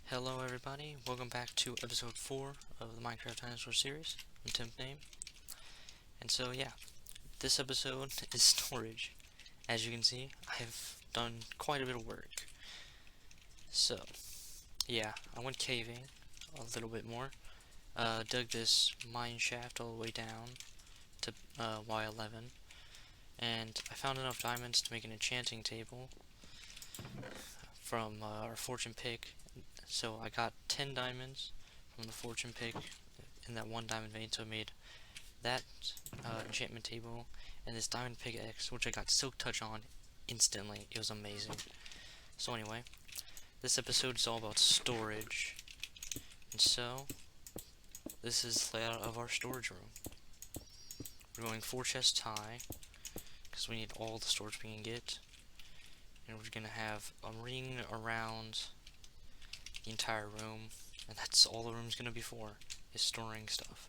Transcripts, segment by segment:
Hello everybody, welcome back to episode 4 of the Minecraft Dinosaur series. I'm Tim Name. And so yeah, this episode is storage. As you can see, I have done quite a bit of work. So, yeah, I went caving a little bit more. Dug this mine shaft all the way down to Y11. And I found enough diamonds to make an enchanting table from our fortune pick. So I got 10 diamonds from the fortune pick in that one diamond vein, so I made that enchantment table and this diamond pickaxe, which I got silk touch on instantly. It was amazing. So anyway, this episode is all about storage, and so this is the layout of our storage room. We're going 4 chests high because we need all the storage we can get, and we're gonna have a ring around the entire room, and that's all the room's gonna be for, is storing stuff.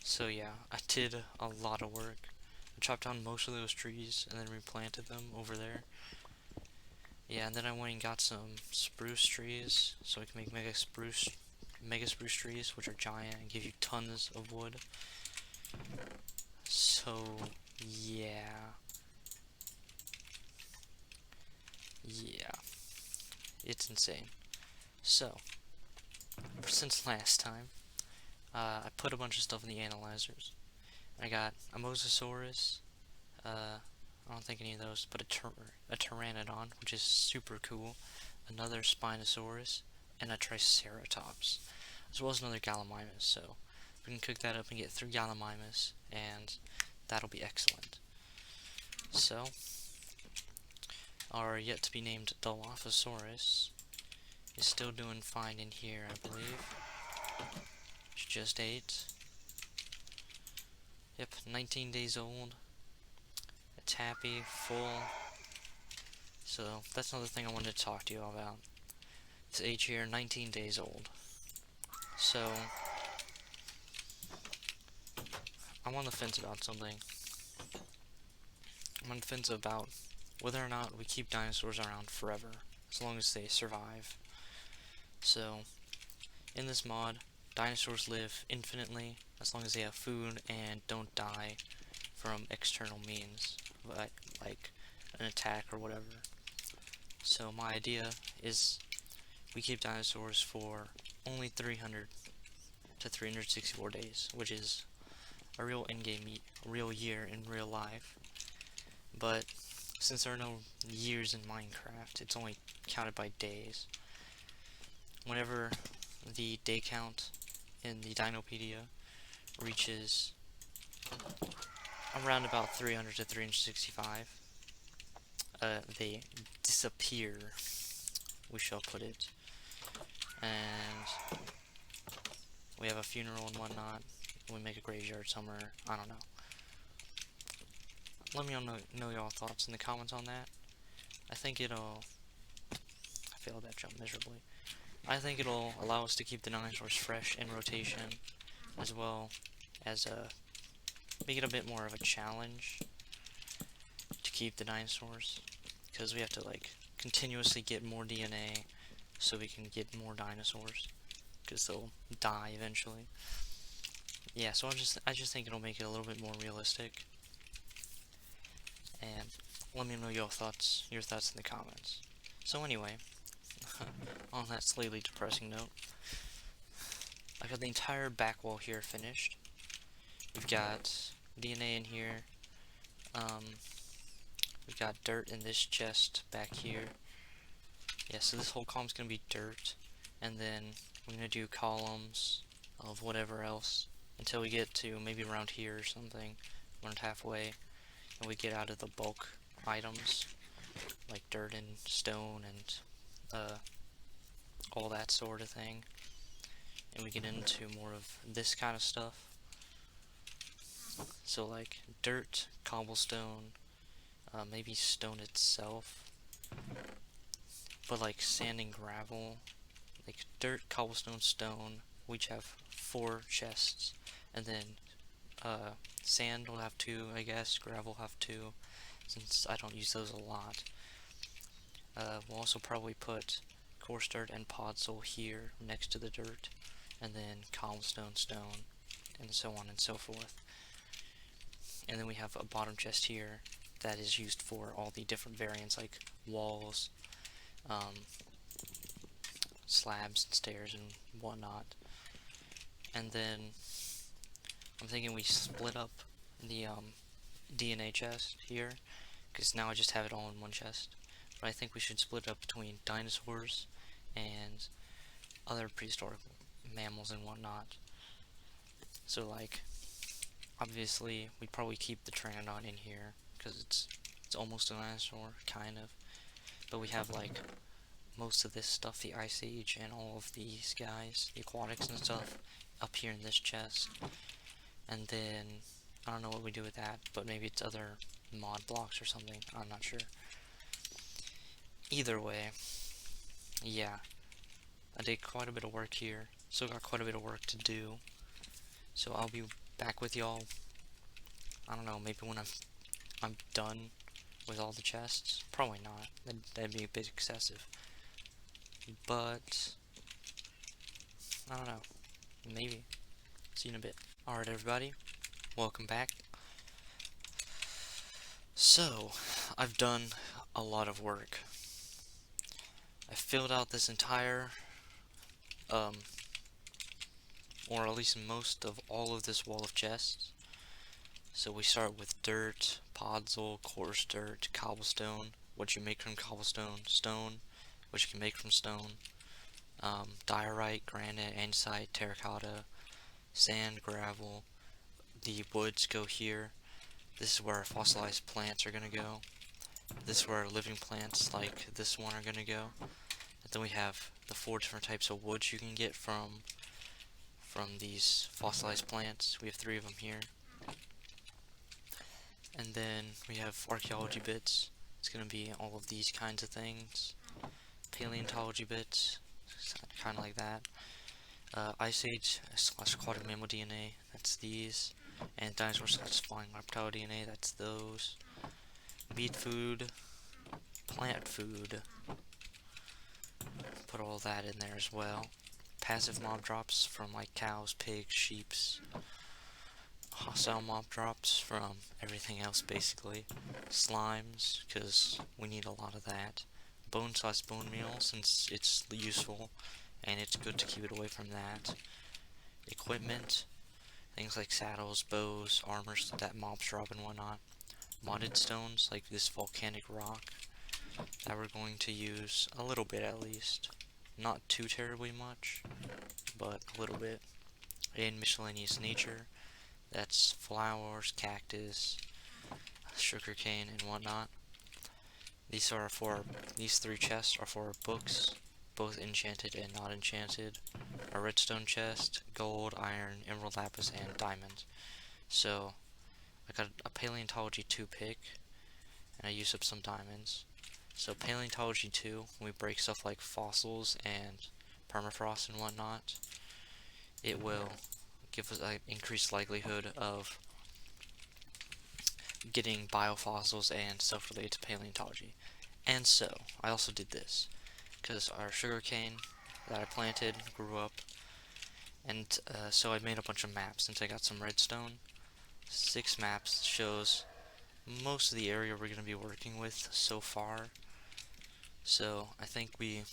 So yeah, I did a lot of work. I chopped down most of those trees and then replanted them over there. Yeah, and then I went and got some spruce trees so we can make mega spruce trees, which are giant and give you tons of wood. So yeah, it's insane. So since last time, I put a bunch of stuff in the analyzers. I got a Mosasaurus, I don't think any of those, but a Pteranodon, which is super cool, another Spinosaurus, and a Triceratops, as well as another Gallimimus. So we can cook that up and get 3 Gallimimus, and that'll be excellent. So, our yet to be named Dilophosaurus is still doing fine in here, I believe. She just ate. Yep, 19 days old. It's happy, full. So that's another thing I wanted to talk to you all about. It's age here, 19 days old. So I'm on the fence about something. I'm on the fence about whether or not we keep dinosaurs around forever, as long as they survive. So in this mod, dinosaurs live infinitely as long as they have food and don't die from external means, like an attack or whatever. So my idea is we keep dinosaurs for only 300 to 364 days, which is a real real year in real life. But since there are no years in Minecraft, it's only counted by days. Whenever the day count in the Dinopedia reaches around about 300 to 365, they disappear, we shall put it. And we have a funeral and whatnot. We make a graveyard somewhere. I don't know. Let me know y'all thoughts in the comments on that. I think it'll... I failed that jump miserably. I think it'll allow us to keep the dinosaurs fresh in rotation, as well as make it a bit more of a challenge to keep the dinosaurs, because we have to like continuously get more DNA so we can get more dinosaurs, because they'll die eventually. Yeah, so I just think it'll make it a little bit more realistic. And let me know your thoughts in the comments. So anyway, on that slightly depressing note, I got the entire back wall here finished. We've got DNA in here. We've got dirt in this chest back here. Yeah, so this whole column's gonna be dirt, and then we're gonna do columns of whatever else until we get to maybe around here or something, around halfway, and we get out of the bulk items like dirt and stone and all that sort of thing, and we get into more of this kind of stuff. So like dirt, cobblestone, maybe stone itself, but like sand and gravel, like dirt, cobblestone, stone. We each have 4 chests, and then sand will have 2, I guess. Gravel will have 2, since I don't use those a lot. We'll also probably put coarse dirt and podzol here next to the dirt, and then cobblestone, stone, and so on and so forth. And then we have a bottom chest here that is used for all the different variants like walls, slabs and stairs and whatnot. And then I'm thinking we split up the DNA chest here, because now I just have it all in one chest. But I think we should split it up between dinosaurs and other prehistoric mammals and whatnot. So like, obviously we'd probably keep the Pteranodon in here because it's almost a dinosaur, kind of. But we have like most of this stuff, the Ice Age and all of these guys, the aquatics and stuff, up here in this chest. And then I don't know what we do with that, but maybe it's other mod blocks or something, I'm not sure. Either way, yeah, I did quite a bit of work here, still got quite a bit of work to do, so I'll be back with y'all, I don't know, maybe when I'm done with all the chests. Probably not, that'd be a bit excessive, but I don't know, maybe. See you in a bit. Alright everybody, welcome back. So, I've done a lot of work. I filled out this entire, or at least most of all of this wall of chests. So we start with dirt, podzol, coarse dirt, cobblestone, what you make from cobblestone, stone, what you can make from stone, diorite, granite, andesite, terracotta, sand, gravel. The woods go here. This is where our fossilized plants are gonna go. This is where our living plants like this one are gonna go. And then we have the 4 different types of woods you can get from these fossilized plants. We have 3 of them here. And then we have archaeology bits. It's gonna be all of these kinds of things. Paleontology bits, kind of like that. Ice Age / aquatic mammal DNA, that's these. And dinosaur / flying reptile DNA, that's those. Meat food, plant food, put all that in there as well. Passive mob drops from like cows, pigs, sheeps. Hostile mob drops from everything else basically. Slimes, because we need a lot of that. Bone / bone meal, since it's useful and it's good to keep it away from that. Equipment, things like saddles, bows, armors that mobs drop and whatnot. Modded stones, like this volcanic rock, that we're going to use a little bit at least. Not too terribly much, but a little bit. And miscellaneous nature, that's flowers, cactus, sugarcane, and whatnot. These 3 chests are for books, both enchanted and not enchanted. A redstone chest, gold, iron, emerald lapis, and diamond. So, I got a paleontology 2 pick, and I used up some diamonds. So paleontology 2, when we break stuff like fossils and permafrost and whatnot, it will give us an increased likelihood of getting biofossils and stuff related to paleontology. And so, I also did this, because our sugarcane that I planted grew up, and so I made a bunch of maps since I got some redstone. 6 maps shows most of the area we're going to be working with so far. So I think we're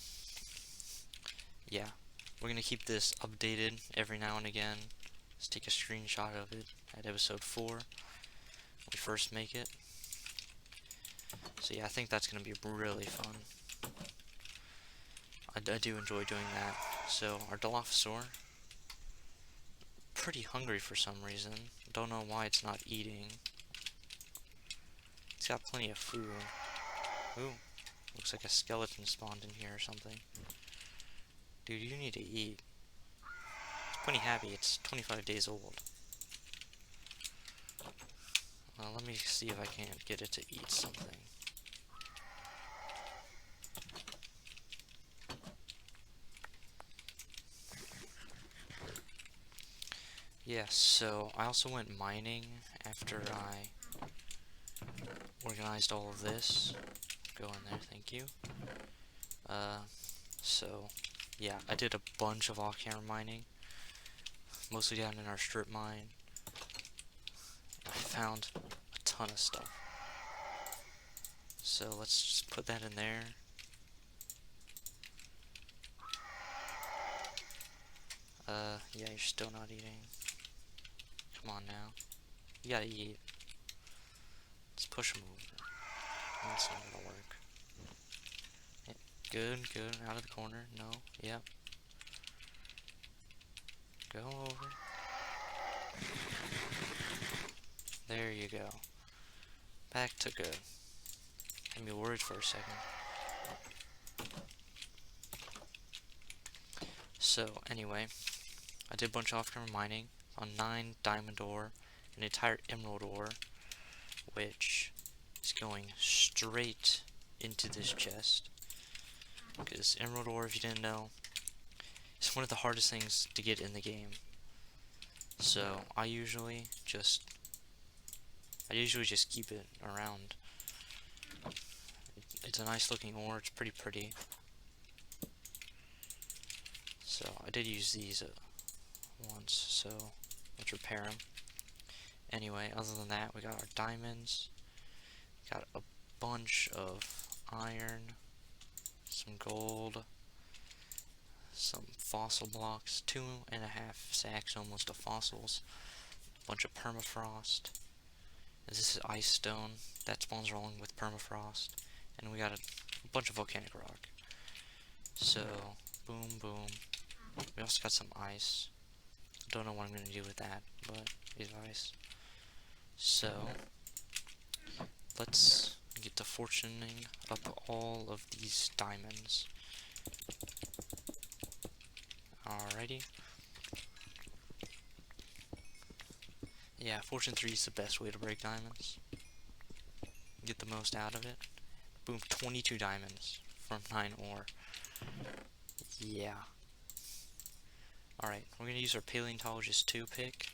going to keep this updated every now and again. Let's take a screenshot of it at episode 4 when we first make it. So yeah, I think that's going to be really fun. I do enjoy doing that. So our Dilophosaur, pretty hungry for some reason. Don't know why it's not eating. It's got plenty of food. Ooh, looks like a skeleton spawned in here or something. Dude, you need to eat. It's plenty happy. It's 25 days old. Well, let me see if I can't get it to eat something. Yes, so I also went mining after I organized all of this. Go in there, thank you. So, yeah, I did a bunch of off-camera mining, mostly down in our strip mine. I found a ton of stuff. So let's just put that in there. Yeah, you're still not eating. Come on now. You gotta eat. Let's push him over. That's not gonna work. Yeah, good, good. Out of the corner. No. Yep. Go over. There you go. Back to good. Had me worried for a second. So, anyway, I did a bunch of off-camera mining on 9 diamond ore, an entire emerald ore, which is going straight into this chest. Because emerald ore, if you didn't know, is one of the hardest things to get in the game. So I usually just keep it around. It's a nice looking ore. It's pretty pretty. So I did use these once. So let's repair them. Anyway, other than that, we got our diamonds. Got a bunch of iron, some gold, some fossil blocks, 2.5 sacks almost of fossils, a bunch of permafrost. This is ice stone that spawns along with permafrost, and we got a bunch of volcanic rock. So, boom, boom. We also got some ice. Don't know what I'm gonna do with that, but it's ice. So, let's get to fortuning up all of these diamonds. Alrighty. Yeah, Fortune 3 is the best way to break diamonds. Get the most out of it. Boom, 22 diamonds from 9 ore. Yeah. Alright, we're gonna use our Paleontologist 2 pick.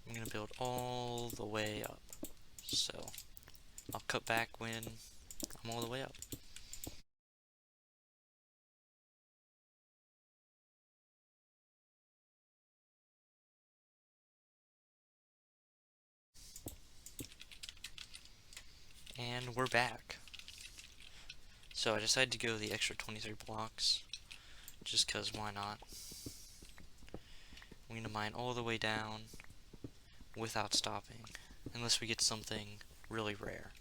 I'm gonna build all the way up. So, I'll cut back when I'm all the way up. And we're back. So I decided to go the extra 23 blocks, just cause why not. I'm gonna mine all the way down without stopping, unless we get something really rare.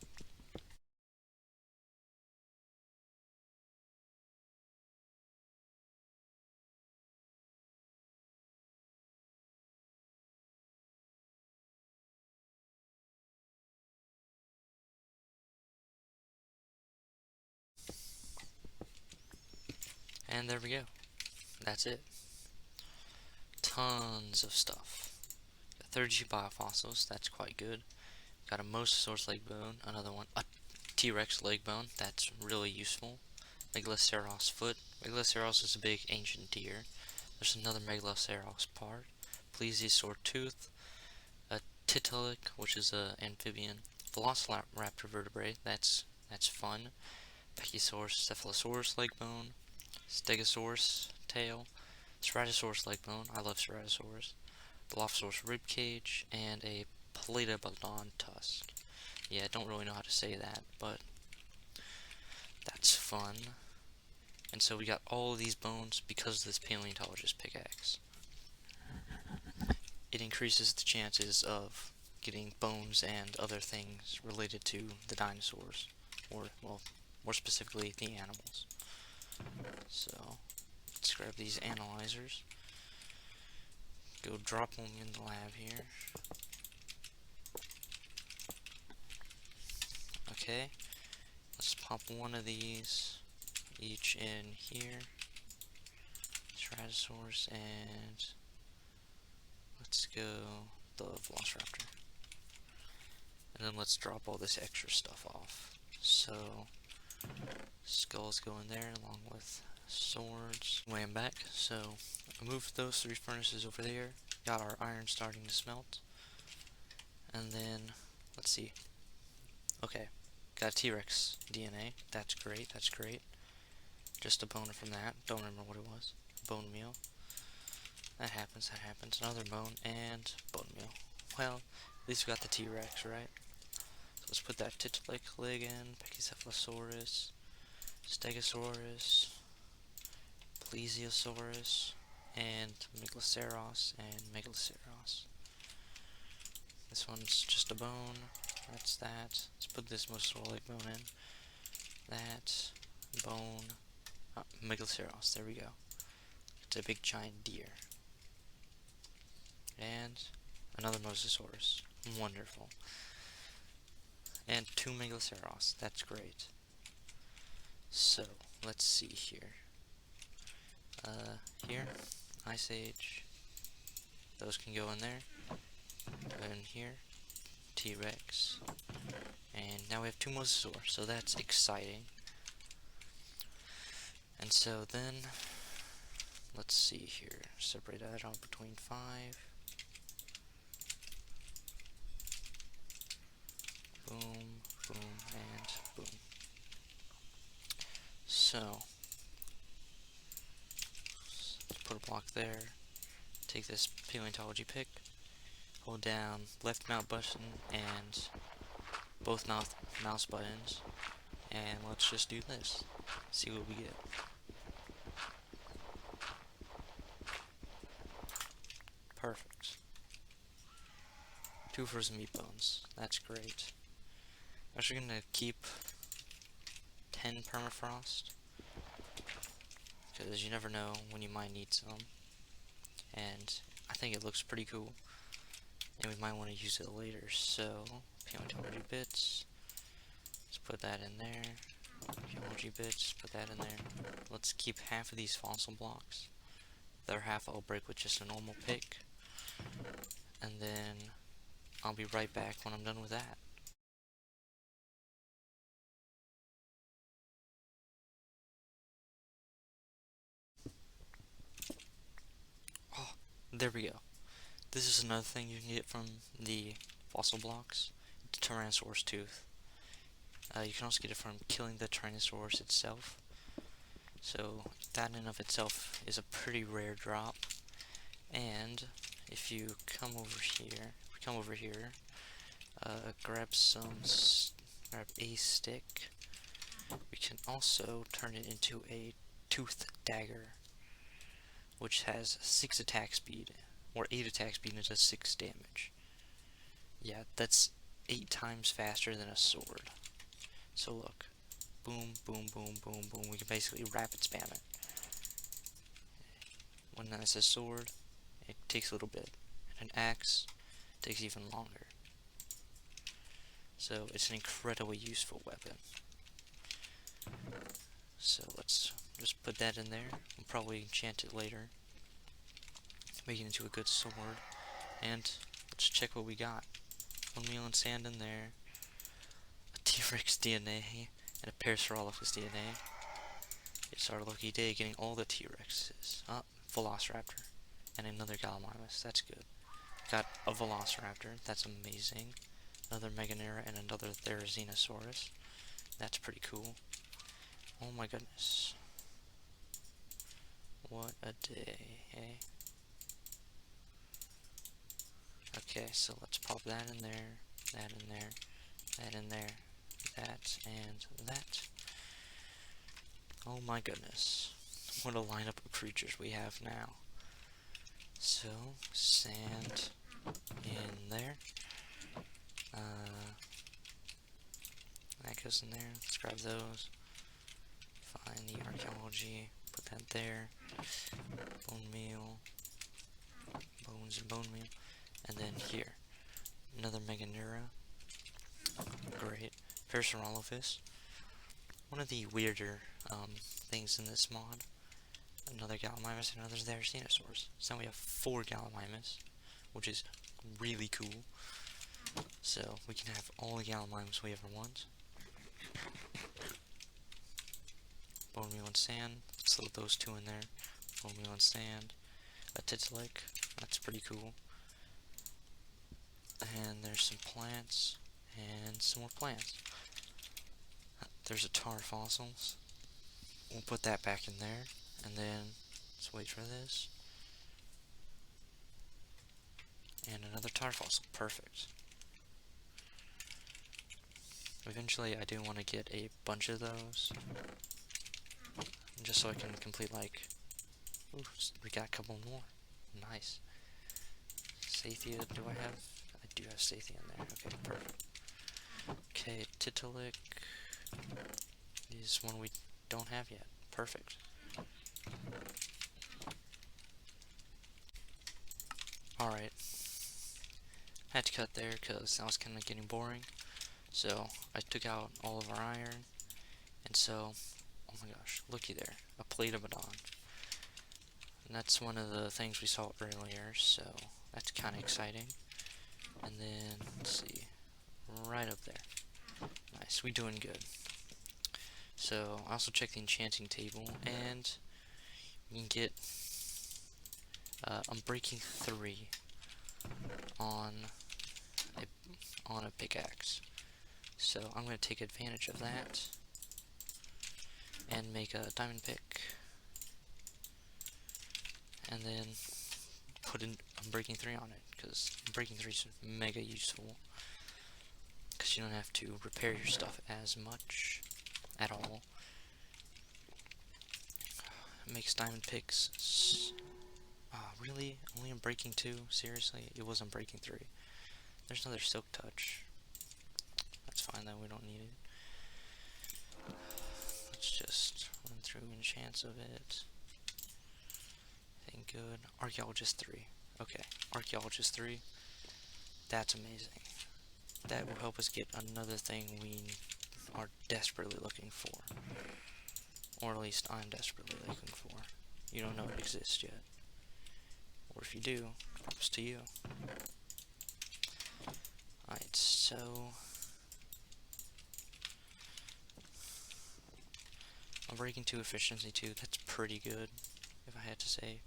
And there we go. That's it. Tons of stuff. Got 32 biofossils, that's quite good. Got a Mosasaurus leg bone, another one. A T-Rex leg bone, that's really useful. Megaloceros foot. Megaloceros is a big ancient deer. There's another Megaloceros part. Plesiosaur tooth. A Tiktaalik, which is an amphibian. Velociraptor vertebrae, that's fun. Pachysaurus cephalosaurus leg bone. Stegosaurus tail. Ceratosaurus leg bone, I love Ceratosaurus. Dilophosaurus rib cage, and a Palatodon tusk. Yeah, I don't really know how to say that, but that's fun. And so we got all of these bones because of this paleontologist pickaxe. It increases the chances of getting bones and other things related to the dinosaurs, or, well, more specifically, the animals. So, let's grab these analyzers. Go drop them in the lab here. Okay, let's pop one of these each in here. Ceratosaurus, and let's go the Velociraptor. And then let's drop all this extra stuff off. So, skulls go in there along with swords. Anyway, I'm back. So, I moved those 3 furnaces over there. Got our iron starting to smelt. And then let's see. Okay, got T-Rex DNA. That's great, that's great. Just a bone from that. Don't remember what it was. Bone meal. That happens, that happens. Another bone and bone meal. Well, at least we got the T-Rex, right? So let's put that tit-like leg in. Pachycephalosaurus, Stegosaurus, Plesiosaurus, and Megaloceros and Megaloceros. This one's just a bone. That's that. Let's put this mosasaur leg bone in. That bone. Oh, Megaloceros. There we go. It's a big giant deer. And another mosasaurus. Wonderful. And 2 Megaloceros. That's great. So, let's see here. Here, Ice Age. Those can go in there. Go in here. T-Rex. And now we have 2 mosasaurs, so that's exciting. And so then, let's see here. Separate that out between 5. Boom, boom, and boom. So, let's put a block there. Take this paleontology pick. Hold down left mouse button and both mouse buttons. And let's just do this. See what we get. Perfect. 2 frozen meat bones. That's great. I'm actually gonna keep 10 permafrost, because you never know when you might need some. And I think it looks pretty cool, and we might want to use it later. So, paleontology bits. Let's put that in there. Paleontology bits. Put that in there. Let's keep half of these fossil blocks. The other half I'll break with just a normal pick, and then I'll be right back when I'm done with that. Oh, there we go. This is another thing you can get from the fossil blocks. The Tyrannosaurus tooth. You can also get it from killing the Tyrannosaurus itself. So that in of itself is a pretty rare drop. And if you come over here, grab a stick. We can also turn it into a tooth dagger, which has 6 attack speed, or 8 attack speed, and does 6 damage. Yeah, that's 8 times faster than a sword. So look, boom, boom, boom, boom, boom. We can basically rapid spam it. When that's a sword, it takes a little bit, and an axe takes even longer. So it's an incredibly useful weapon. So let's just put that in there. We'll probably enchant it later, make it into a good sword. And let's check what we got. 1 meal and sand in there, a T-Rex DNA, and a Parasaurolophus DNA. It's our lucky day getting all the T-Rexes. Velociraptor, and another Gallimimus. That's good. Got a Velociraptor. That's amazing. Another Meganera and another Therizinosaurus. That's pretty cool. Oh my goodness. What a day, eh? Okay, so let's pop that in there, that in there, that in there, that, and that. Oh my goodness. What a lineup of creatures we have now. So, sand in there. That goes in there. Let's grab those. Find the archaeology. Put that there. Bone meal. Bones and bone meal. And then here. Another Meganera. Great. Parasaurolophus. One of the weirder things in this mod. Another Gallimimus and another Therizinosaurus. So now we have 4 Gallimimus, which is really cool. So we can have all the Gallimimus we ever want. Bone meal and sand. Let's load those 2 in there. Bone meal and sand. A Titanic. That's pretty cool. And there's some plants. and some more plants. There's a tar fossils. We'll put that back in there, and then let's wait for this. And another tar fossil. Perfect. Eventually, I do want to get a bunch of those, just so I can complete, like, ooh, we got a couple more. Nice. Sathia, do I have? I do have Sathia in there. Okay, perfect. Okay, Titalik is one we don't have yet. Perfect. Alright. I had to cut there because that was kind of getting boring. So, I took out all of our iron. And so, oh my gosh, looky there. A plate of Abaddon. And that's one of the things we saw earlier, so that's kind of exciting. And then, let's see, right up there. Nice, we doing good. So, I also checked the enchanting table, and you can get Unbreaking 3 on a pickaxe. So, I'm going to take advantage of that and make a diamond pick. And then put in Unbreaking 3 on it, because Unbreaking 3 is mega useful. Because you don't have to repair your stuff as much at all. It makes diamond picks. Really? Only Unbreaking 2? Seriously? It was Unbreaking 3. There's another Silk Touch. That's fine though, we don't need it. Let's just run through enchants of it. Think good. Archaeologist 3. Okay, Archaeologist 3. That's amazing. That will help us get another thing we are desperately looking for. Or at least I'm desperately looking for. You don't know it exists yet. Or if you do, props to you. Alright, so Unbreaking 2, Efficiency 2, that's pretty good, if I had to say.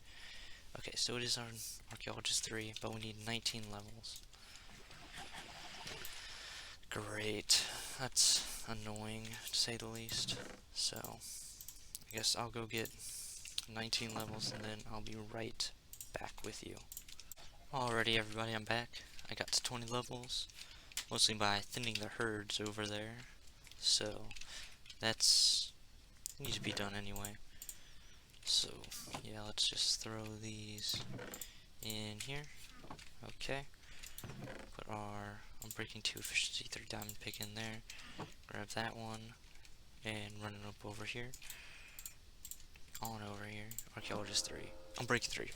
Okay, so it is our Archaeologist 3, but we need 19 levels. Great. That's annoying, to say the least. So, I guess I'll go get 19 levels, and then I'll be right back with you. Alrighty, everybody, I'm back. I got to 20 levels, mostly by thinning the herds over there. So, that's needs to be done anyway. So, yeah, let's just throw these in here. Okay. Put our Unbreaking 2 Efficiency 3 diamond pick in there. Grab that one and run it up over here. On over here. Archaeologist 3. Unbreaking 3.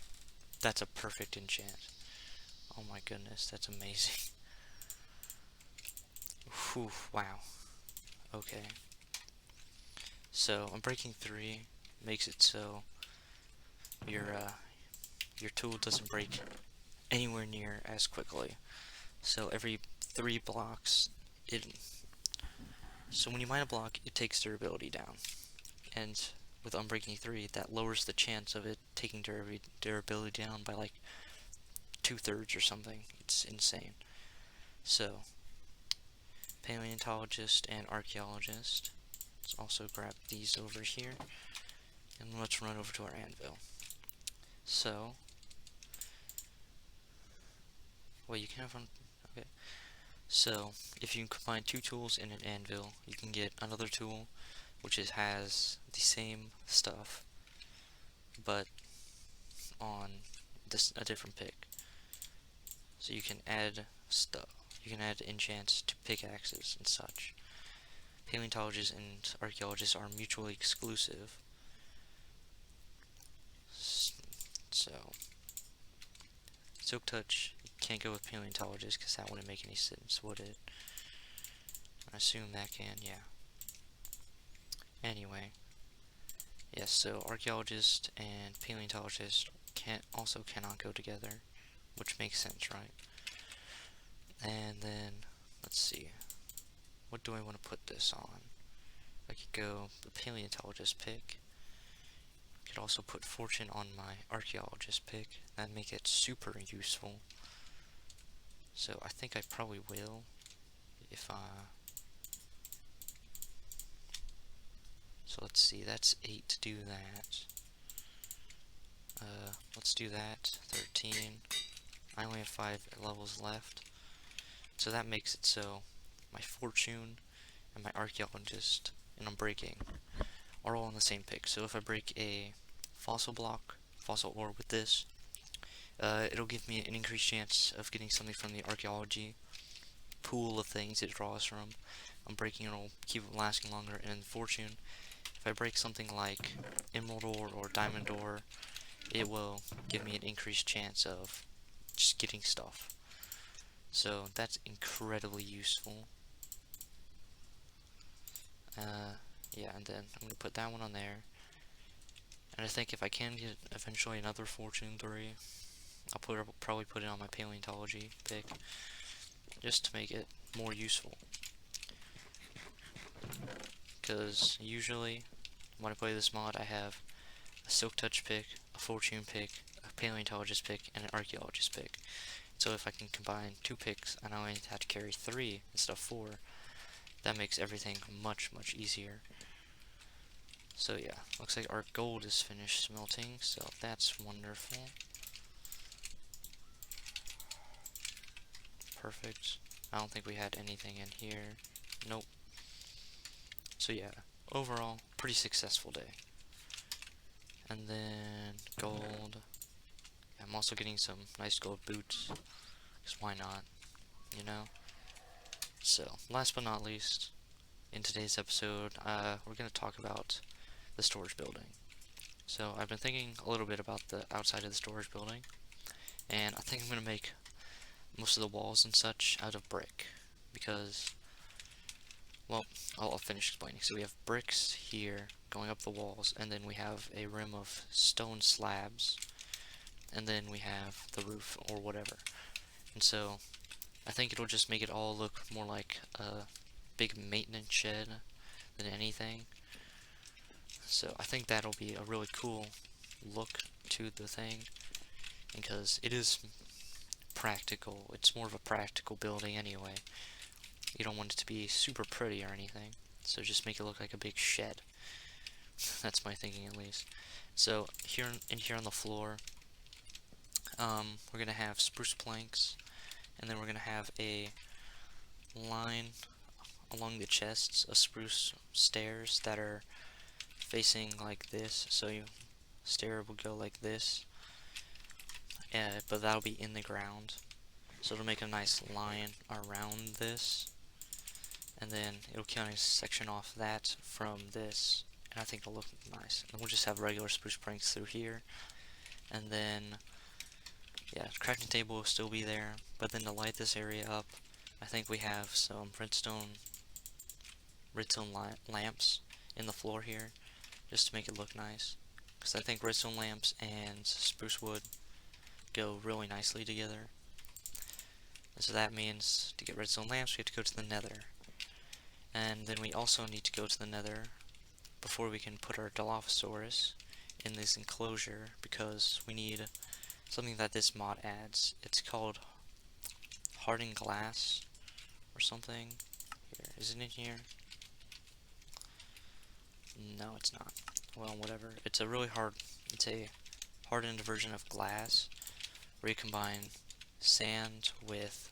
That's a perfect enchant. Oh my goodness, that's amazing. Whew, wow. Okay. So, Unbreaking 3 makes it so your tool doesn't break anywhere near as quickly. So every 3 blocks, so when you mine a block, it takes durability down. And with Unbreaking 3, that lowers the chance of it taking durability down by like 2/3 or something. It's insane. So, Paleontologist and Archaeologist. Let's also grab these over here. And let's run over to our anvil. So, well, you can have one. Okay. So, if you combine 2 tools in an anvil, you can get another tool which has the same stuff, but on a different pick. So you can add stuff. You can add enchants to pickaxes and such. Paleontologists and archaeologists are mutually exclusive. So, Silk Touch, you can't go with Paleontologist because that wouldn't make any sense, would it? I assume that can, yeah. Anyway, yes, so Archaeologist and Paleontologist cannot go together, which makes sense, right? And then, let's see, what do I want to put this on? I could go the Paleontologist pick. I could also put Fortune on my Archaeologist pick. That'd make it super useful. So I think I probably will. if so let's see, that's 8 to do that. Let's do that. 13. I only have 5 levels left. So that makes it so my fortune and my archaeologist and unbreaking are all in the same pick. So if I break a fossil block, fossil ore with this, it'll give me an increased chance of getting something from the archaeology pool of things it draws from. Unbreaking it'll keep it lasting longer, and in fortune, if I break something like emerald ore or diamond ore, it will give me an increased chance of just getting stuff. So that's incredibly useful. Yeah, and then I'm going to put that one on there. And I think if I can get eventually another Fortune 3, probably put it on my paleontology pick, just to make it more useful. Because usually, when I play this mod, I have a Silk Touch pick, a Fortune pick, a paleontologist pick, and an archaeologist pick. So if I can combine 2 picks, and I only have to carry 3 instead of 4, that makes everything much, much easier. So yeah, looks like our gold is finished smelting, so that's wonderful. Perfect. I don't think we had anything in here. Nope. So yeah, overall, pretty successful day. And then gold. I'm also getting some nice gold boots, because why not, you know? So, last but not least, in today's episode, we're going to talk about the storage building. So, I've been thinking a little bit about the outside of the storage building, and I think I'm going to make most of the walls and such out of brick, because, well, I'll finish explaining. So we have bricks here going up the walls, and then we have a rim of stone slabs, and then we have the roof or whatever. And so I think it'll just make it all look more like a big maintenance shed than anything. So I think that'll be a really cool look to the thing, because it is practical. It's more of a practical building anyway. You don't want it to be super pretty or anything, so just make it look like a big shed. That's my thinking, at least. So here on the floor, we're gonna have spruce planks, and then we're gonna have a line along the chests of spruce stairs that are facing like this. So your stair will go like this, but that'll be in the ground. So it'll make a nice line around this, and then it'll kind of section off that from this, and I think it'll look nice. And we'll just have regular spruce planks through here, and then yeah, the crafting table will still be there, but then to light this area up, I think we have some redstone lamps in the floor here, just to make it look nice, because I think redstone lamps and spruce wood go really nicely together. And so that means to get redstone lamps, we have to go to the nether. And then we also need to go to the nether before we can put our Dilophosaurus in this enclosure, because we need something that this mod adds. It's called hardened glass or something. Here, is it in here? No, it's not. Well, whatever. It's a hardened version of glass where you combine sand with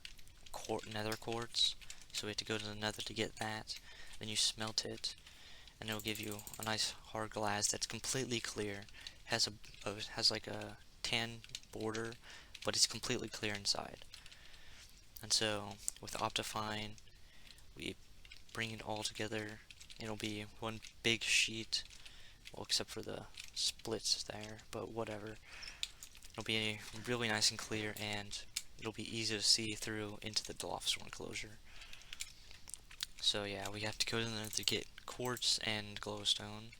nether quartz. So we have to go to the nether to get that. Then you smelt it, and it'll give you a nice hard glass that's completely clear. Has like a tan border, but it's completely clear inside. And so with Optifine, we bring it all together. It'll be one big sheet, well, except for the splits there, but whatever. It'll be really nice and clear, and it'll be easy to see through into the Dilophosaur enclosure. So yeah, we have to go to the nether to get quartz and glowstone,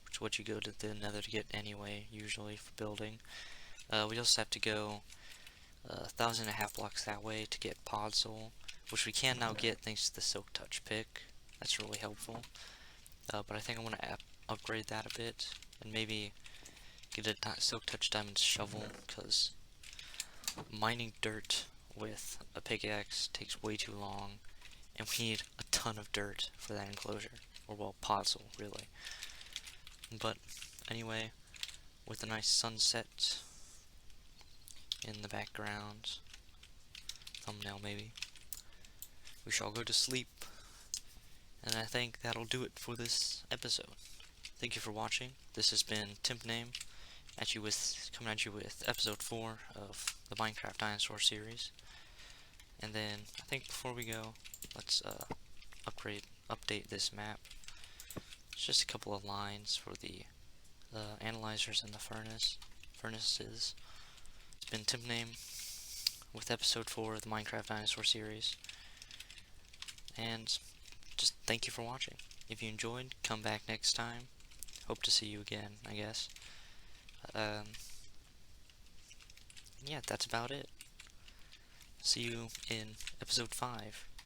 which is what you go to the nether to get anyway, usually for building. We also have to go 1,500 blocks that way to get podzol, which we can now get thanks to the Silk Touch pick. That's really helpful. But I think I want to upgrade that a bit, and maybe get a Silk Touch Diamond shovel, because mining dirt with a pickaxe takes way too long, and we need a ton of dirt for that enclosure, or well, puzzle, really. But anyway, with a nice sunset in the background, thumbnail maybe, we shall go to sleep, and I think that'll do it for this episode. Thank you for watching. This has been Timpname, coming at you with episode 4 of the Minecraft Dinosaur series. And then, I think before we go, let's update this map. It's just a couple of lines for the analyzers and the furnaces. It's been Timpname with episode 4 of the Minecraft Dinosaur series. And just thank you for watching. If you enjoyed, come back next time. Hope to see you again, I guess. Yeah, that's about it. See you in episode 5.